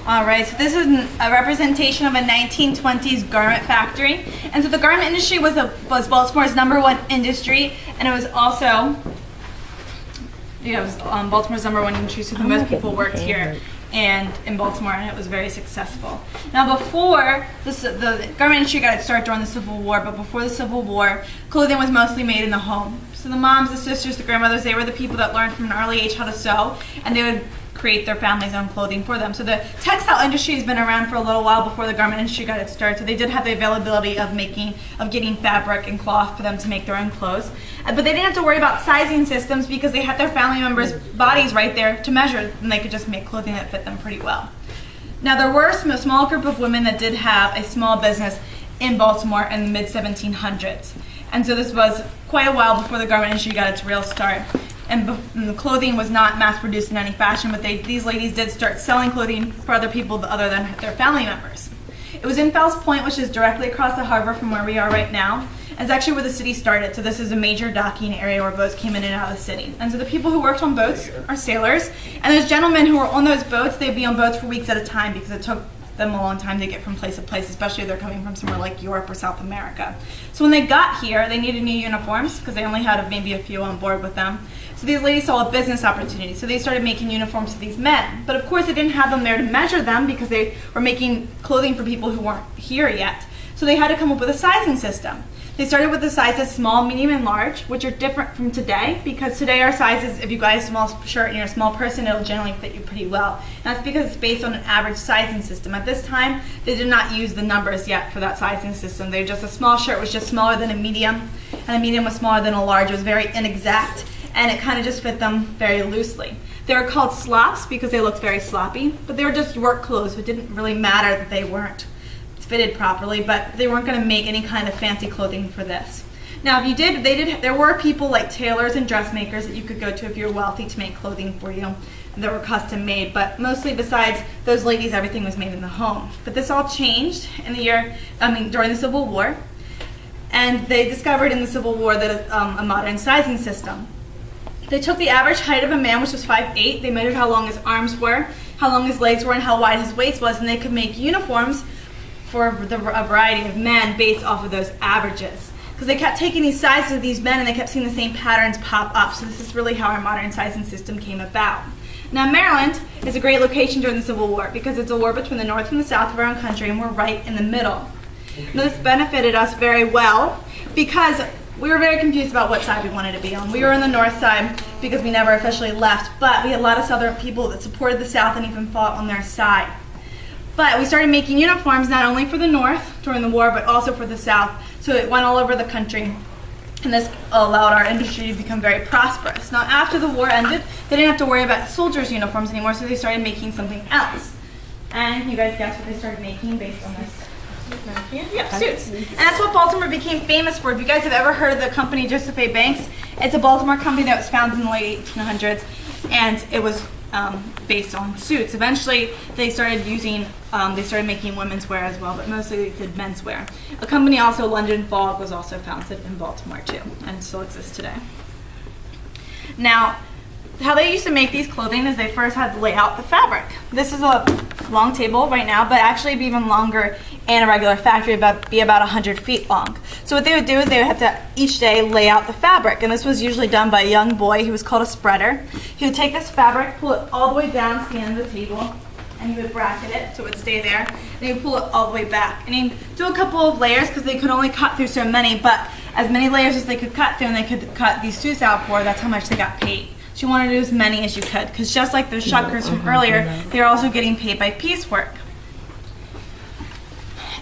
All right, so this is a representation of a 1920s garment factory. And so the garment industry was Baltimore's #1 industry, and it was also, Baltimore's #1 industry, so most people worked here and in Baltimore, and it was very successful. Now before, the garment industry got its start during the Civil War, but before the Civil War, clothing was mostly made in the home. So the moms, the sisters, the grandmothers, they were the people that learned from an early age how to sew, and they would create their family's own clothing for them. So the textile industry has been around for a little while before the garment industry got its start. So they did have the availability of getting fabric and cloth for them to make their own clothes. But they didn't have to worry about sizing systems because they had their family members' bodies right there to measure, and they could just make clothing that fit them pretty well. Now there were a small group of women that did have a small business in Baltimore in the mid-1700s. And so this was quite a while before the garment industry got its real start. And the clothing was not mass-produced in any fashion, but these ladies did start selling clothing for other people other than their family members. It was in Fells Point, which is directly across the harbor from where we are right now. And it's actually where the city started, so this is a major docking area where boats came in and out of the city. And so the people who worked on boats are sailors, and those gentlemen who were on those boats, they'd be on boats for weeks at a time because it took them a long time to get from place to place, especially if they're coming from somewhere like Europe or South America. So when they got here, they needed new uniforms because they only had maybe a few on board with them. So these ladies saw a business opportunity, so they started making uniforms for these men. But of course they didn't have them there to measure them because they were making clothing for people who weren't here yet. So they had to come up with a sizing system. They started with the sizes small, medium, and large, which are different from today because today our sizes, if you buy a small shirt and you're a small person, it'll generally fit you pretty well. And that's because it's based on an average sizing system. At this time, they did not use the numbers yet for that sizing system. They just, a small shirt was just smaller than a medium, and a medium was smaller than a large. It was very inexact, and it kind of just fit them very loosely. They were called slops because they looked very sloppy, but they were just work clothes. It didn't really matter that they weren't fitted properly, but they weren't going to make any kind of fancy clothing for this. Now, if you did, there were people like tailors and dressmakers that you could go to if you're wealthy to make clothing for you that were custom made, but mostly besides those ladies, everything was made in the home. But this all changed in during the Civil War, and they discovered in the Civil War that a modern sizing system. They took the average height of a man, which was 5'8". They measured how long his arms were, how long his legs were, and how wide his waist was, and they could make uniforms for a variety of men based off of those averages. Because they kept taking these sizes of these men and they kept seeing the same patterns pop up. So this is really how our modern sizing system came about. Now Maryland is a great location during the Civil War because it's a war between the north and the south of our own country, and we're right in the middle. Now this benefited us very well because we were very confused about what side we wanted to be on. We were on the north side because we never officially left, but we had a lot of southern people that supported the south and even fought on their side. But we started making uniforms not only for the north during the war, but also for the south. So it went all over the country, and this allowed our industry to become very prosperous. Now after the war ended, they didn't have to worry about soldiers' uniforms anymore, so they started making something else. And you guys guess what they started making based on this? Yeah, suits. And that's what Baltimore became famous for. If you guys have ever heard of the company Joseph A. Banks, it's a Baltimore company that was founded in the late 1800s, and it was based on suits. Eventually, they started making women's wear as well, but mostly they did men's wear. A company also, London Fog, was also founded in Baltimore too, and still exists today. Now, how they used to make these clothing is they first had to lay out the fabric. This is a long table right now, but actually it'd be even longer in a regular factory, be about 100 feet long. So what they would do is they would have to each day lay out the fabric, and this was usually done by a young boy who was called a spreader. He would take this fabric, pull it all the way down to the end of the table, and he would bracket it so it would stay there, and he would pull it all the way back. And he'd do a couple of layers because they could only cut through so many, but as many layers as they could cut through and they could cut these suits out for, that's how much they got paid. So you want to do as many as you could, because just like those shuckers from earlier, they're also getting paid by piecework.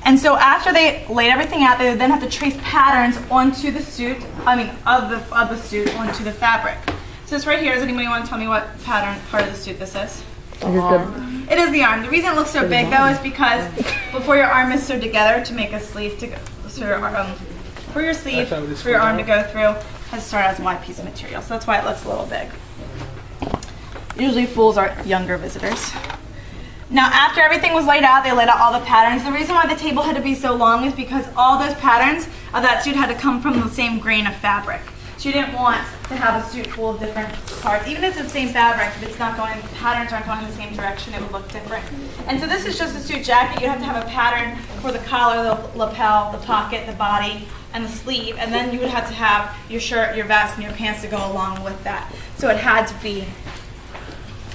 And so after they laid everything out, they would then have to trace patterns onto the suit, of the suit onto the fabric. So this right here, does anybody want to tell me what pattern part of the suit this is? It is the arm. The reason it looks so big though is because before your arm is sewed together to make a sleeve to go, so for your sleeve, for your arm to go through, has started as a wide piece of material. So that's why it looks a little big. Usually fools our younger visitors. Now after everything was laid out, they laid out all the patterns. The reason why the table had to be so long is because all those patterns of that suit had to come from the same grain of fabric. So you didn't want to have a suit full of different parts. Even if it's the same fabric, if it's not going, patterns aren't going in the same direction, it would look different. And so this is just a suit jacket. You have to have a pattern for the collar, the lapel, the pocket, the body, and the sleeve. And then you would have to have your shirt, your vest, and your pants to go along with that. So it had to be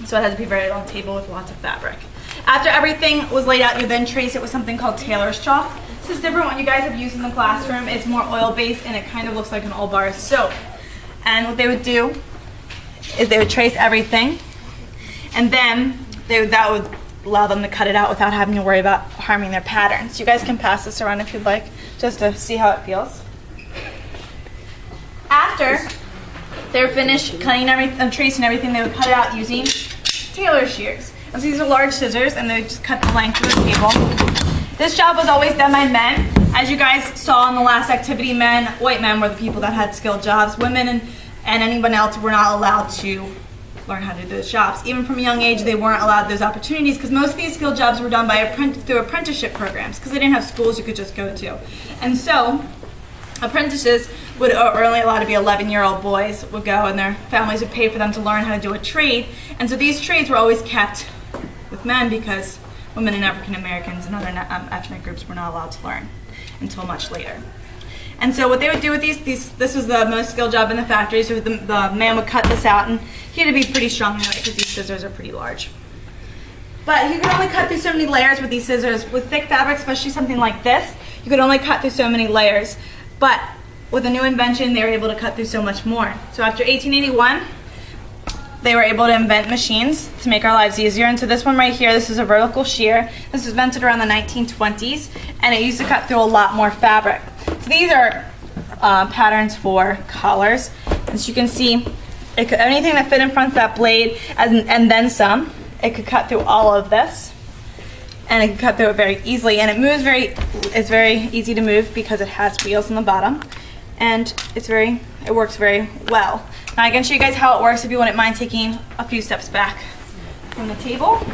very on the table with lots of fabric. After everything was laid out, you then trace it with something called tailor's chalk. This is different what you guys have used in the classroom. It's more oil-based and it kind of looks like an old bar of soap. And what they would do is they would trace everything, and then that would allow them to cut it out without having to worry about harming their patterns. You guys can pass this around if you'd like, just to see how it feels. After they're finished cutting everything, tracing everything, they would cut it out using tailor shears. And so these are large scissors, and they would just cut the length of the table. This job was always done by men. As you guys saw in the last activity, white men were the people that had skilled jobs. Women and anyone else were not allowed to learn how to do those jobs. Even from a young age, they weren't allowed those opportunities because most of these skilled jobs were done by through apprenticeship programs because they didn't have schools you could just go to. And so apprentices are only allowed to be 11-year-old boys would go, and their families would pay for them to learn how to do a trade. And so these trades were always kept with men because women and African Americans and other ethnic groups were not allowed to learn until much later. And so what they would do with this was the most skilled job in the factory, so the man would cut this out, and he had to be pretty strong anyway because these scissors are pretty large. But he could only cut through so many layers with these scissors. With thick fabric, especially something like this, you could only cut through so many layers. But with a new invention, they were able to cut through so much more. So after 1881, they were able to invent machines to make our lives easier. And so this one right here, this is a vertical shear. This was invented around the 1920s, and it used to cut through a lot more fabric. So these are patterns for collars. As you can see, anything that fit in front of that blade, and then some, it could cut through all of this. And it can cut through it very easily. And it's very easy to move because it has wheels on the bottom. And it works very well. Now I can show you guys how it works if you wouldn't mind taking a few steps back from the table.